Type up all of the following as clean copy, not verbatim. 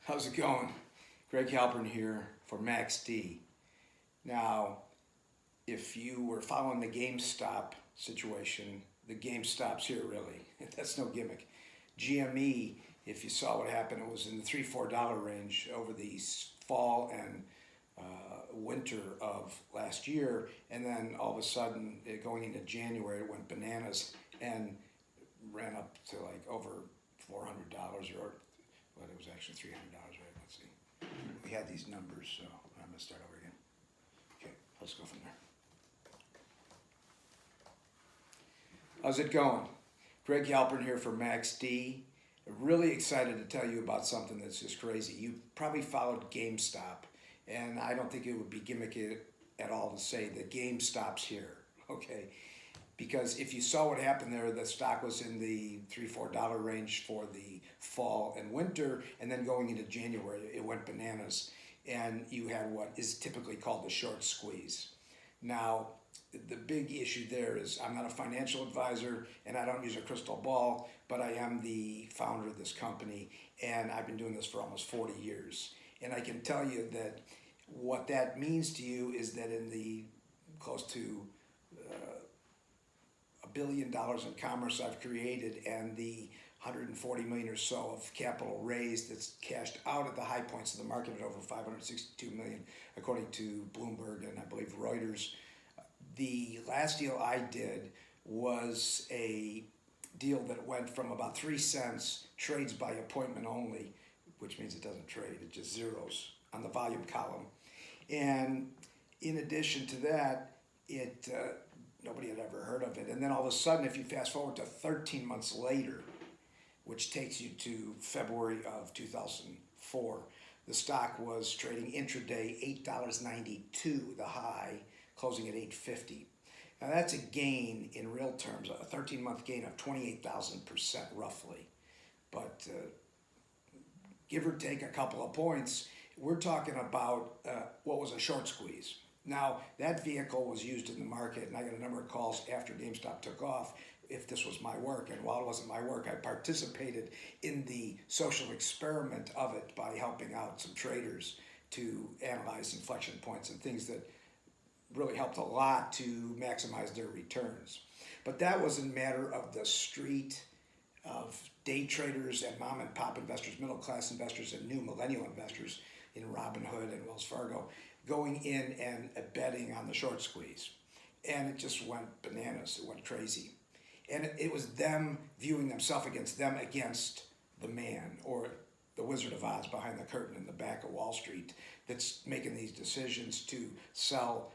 How's it going? Greg Halpern here for MAXD. Now, if you were following the GameStop situation, the GameStop's here really. That's no gimmick. GME, if you saw what happened, it was in the $3-4 range over the fall and winter of last year, and then all of a sudden, going into January, it went bananas and ran up to like over $400, or but it was actually $300, right? Let's see. We had these numbers, so I'm gonna start over again. Okay, let's go from there. How's it going? Greg Halpern here for MAXD. Really excited to tell you about something that's just crazy. You probably followed GameStop, and I don't think it would be gimmicky at all to say that GameStop's here, okay? Because if you saw what happened there, the stock was in the $3-4 range for the fall and winter, and then going into January, it went bananas, and you had what is typically called the short squeeze. Now, the big issue there is I'm not a financial advisor, and I don't use a crystal ball, but I am the founder of this company, and I've been doing this for almost 40 years. And I can tell you that what that means to you is that in the close to $1 billion in commerce I've created, and the 140 million or so of capital raised that's cashed out at the high points of the market at over 562 million, according to Bloomberg and I believe Reuters. The last deal I did was a deal that went from about 3 cents, trades by appointment only, which means it doesn't trade, it just zeros on the volume column. And in addition to that, nobody had ever heard of it. And then all of a sudden, if you fast forward to 13 months later, which takes you to February of 2004, the stock was trading intraday $8.92, the high, closing at $8.50. Now that's a gain in real terms, a 13-month gain of 28,000% roughly. But give or take a couple of points, we're talking about what was a short squeeze. Now, that vehicle was used in the market, and I got a number of calls after GameStop took off if this was my work. And while it wasn't my work, I participated in the social experiment of it by helping out some traders to analyze inflection points and things that really helped a lot to maximize their returns. But that was a matter of the street of day traders and mom and pop investors, middle class investors, and new millennial investors in Robinhood and Wells Fargo going in and betting on the short squeeze. And it just went bananas, it went crazy. And it was them viewing themselves against the man, or the Wizard of Oz behind the curtain in the back of Wall Street, that's making these decisions to sell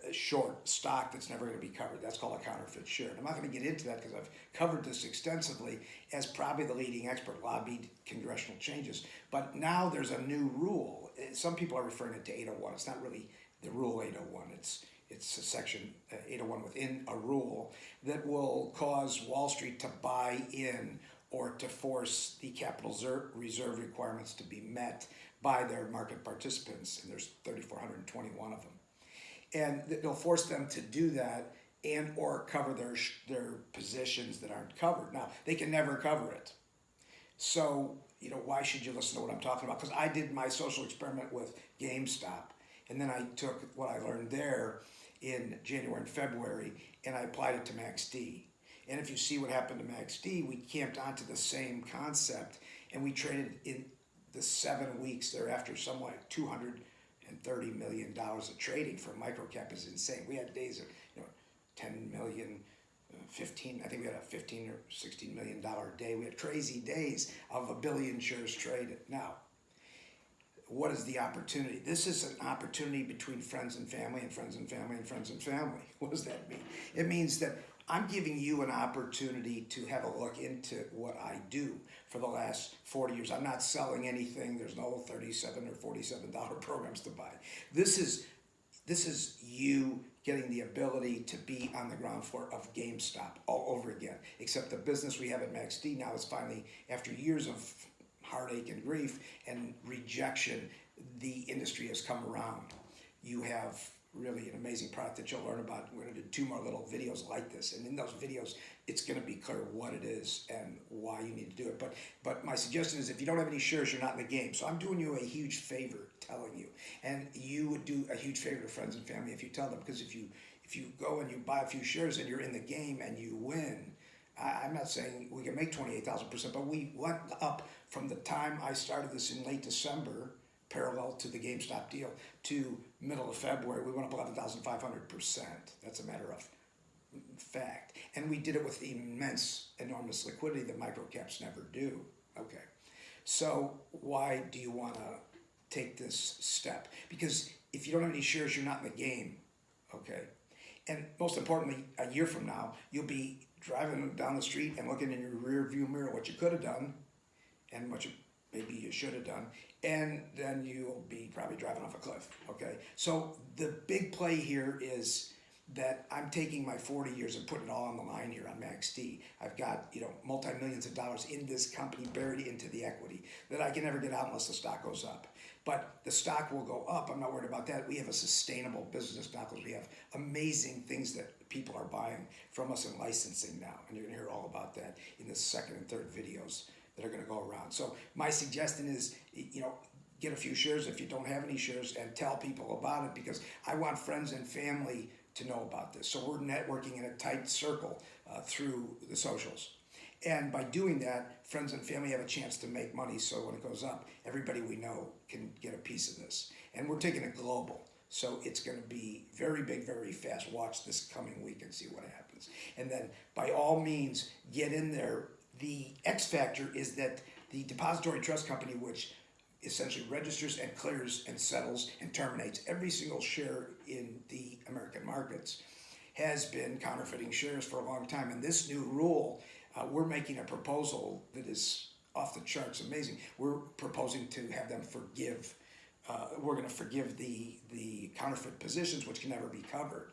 a short stock that's never going to be covered. That's called a counterfeit share. And I'm not going to get into that because I've covered this extensively as probably the leading expert, lobbied congressional changes. But now there's a new rule. Some people are referring it to 801. It's not really the rule 801. It's a section 801 within a rule that will cause Wall Street to buy in or to force the capital reserve requirements to be met by their market participants. And there's 3,421 of them. And they'll force them to do that and or cover their positions that aren't covered. Now, they can never cover it. So, why should you listen to what I'm talking about? Because I did my social experiment with GameStop, and then I took what I learned there in January and February, and I applied it to MAXD. And if you see what happened to MAXD, we camped onto the same concept, and we traded in the 7 weeks thereafter, somewhat like $230 million of trading for a microcap is insane. We had days of 10 million, 15, I think we had a 15 or $16 million day. We had crazy days of 1 billion shares traded. Now, what is the opportunity? This is an opportunity between friends and family and friends and family and friends and family. What does that mean? It means that I'm giving you an opportunity to have a look into what I do for the last 40 years. I'm not selling anything. There's no $37 or $47 programs to buy. This is you getting the ability to be on the ground floor of GameStop all over again. Except the business we have at MAXD now is finally, after years of heartache and grief and rejection, the industry has come around. You have really an amazing product that you'll learn about. We're going to do 2 more little videos like this, and in those videos, it's going to be clear what it is and why you need to do it. But my suggestion is, if you don't have any shares, you're not in the game. So I'm doing you a huge favor telling you, and you would do a huge favor to friends and family if you tell them, because if you go and you buy a few shares and you're in the game and you win, I'm not saying we can make 28,000%, but we went up from the time I started this in late December, parallel to the GameStop deal, to middle of February. We went up 11,500%. That's a matter of fact. And we did it with immense, enormous liquidity that microcaps never do. Okay. So why do you want to take this step? Because if you don't have any shares, you're not in the game. Okay. And most importantly, a year from now, you'll be driving down the street and looking in your rear view mirror what you could have done and what maybe you should have done, and then you'll be probably driving off a cliff, okay? So the big play here is that I'm taking my 40 years and putting it all on the line here on MAXD. I've got, multi-millions of dollars in this company buried into the equity that I can never get out unless the stock goes up. But the stock will go up. I'm not worried about that. We have a sustainable business now because we have amazing things that people are buying from us in licensing now. And you're going to hear all about that in the second and third videos that are going to go around. So my suggestion is, get a few shares if you don't have any shares and tell people about it, because I want friends and family to know about this. So we're networking in a tight circle through the socials. And by doing that, friends and family have a chance to make money. So when it goes up, everybody we know can get a piece of this. And we're taking it global. So it's going to be very big, very fast. Watch this coming week and see what happens. And then by all means, get in there. The X factor is that the depository trust company, which essentially registers and clears and settles and terminates every single share in the American markets, has been counterfeiting shares for a long time. And this new rule, we're making a proposal that is off the charts amazing. We're proposing to have them forgive. We're going to forgive the counterfeit positions, which can never be covered.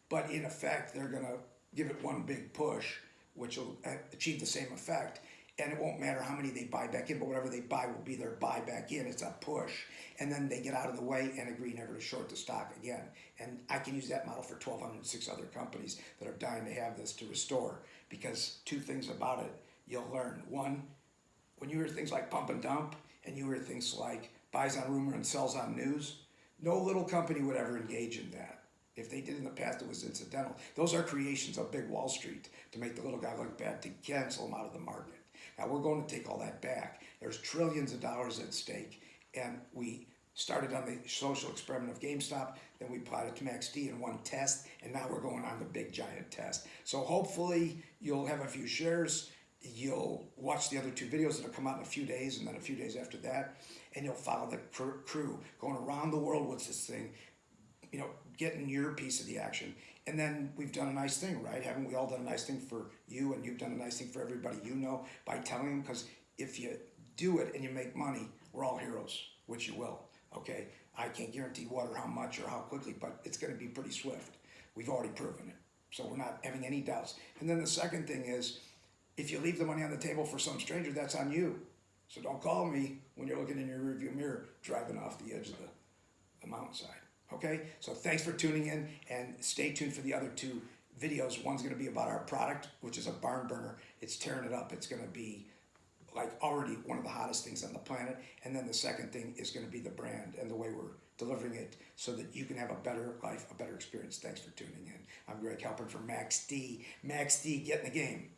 But in effect, they're going to give it one big push, which will achieve the same effect. And it won't matter how many they buy back in, but whatever they buy will be their buy back in. It's a push. And then they get out of the way and agree never to short the stock again. And I can use that model for 1,206 other companies that are dying to have this to restore. Because 2 things about it you'll learn. One, when you hear things like pump and dump, and you hear things like buys on rumor and sells on news, no little company would ever engage in that. If they did in the past, it was incidental. Those are creations of big Wall Street to make the little guy look bad, to cancel him out of the market. Now we're going to take all that back. There's trillions of dollars at stake, and we started on the social experiment of GameStop, then we applied it to MAXD in one test, and now we're going on the big giant test. So hopefully you'll have a few shares, you'll watch the other 2 videos that'll come out in a few days, and then a few days after that, and you'll follow the crew going around the world with this thing, getting your piece of the action. And then we've done a nice thing, right? Haven't we all done a nice thing for you, and you've done a nice thing for everybody by telling them? Because if you do it and you make money, we're all heroes, which you will, okay? I can't guarantee what or how much or how quickly, but it's going to be pretty swift. We've already proven it, so we're not having any doubts. And then the second thing is, if you leave the money on the table for some stranger, that's on you. So don't call me when you're looking in your rearview mirror driving off the edge of the mountainside. Okay, so thanks for tuning in, and stay tuned for the other 2 videos. One's going to be about our product, which is a barn burner. It's tearing it up. It's going to be like already one of the hottest things on the planet. And then the second thing is going to be the brand and the way we're delivering it so that you can have a better life, a better experience. Thanks for tuning in. I'm Greg Halpern from MAXD. MAXD, get in the game.